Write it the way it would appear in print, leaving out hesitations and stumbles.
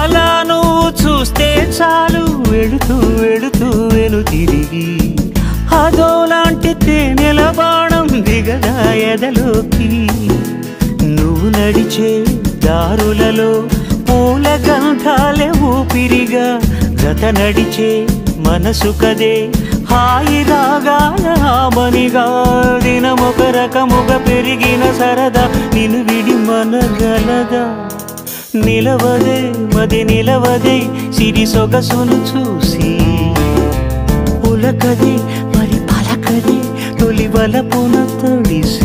అలా నువ్వు చూస్తే చాలు వెళుతూ వెళుతూ వెను తిరిగి అదోలాంటి తేనెల బాణం దిగదా ఎదలోకి నువ్వు నడిచే దారులలో పూల గంధాలే ఊపిరిగా జత నడిచే మనసు కదే హాయి రాగాల ఆమనిగా దినమొక రకముగా పెరిగిన సరదా నిన్ను విడి మనగలదా నిలవదే మది నిలవదే సిరి సొగసును చూసి ఉలకదే మరి పలకదే తొలి వలపున తడిసి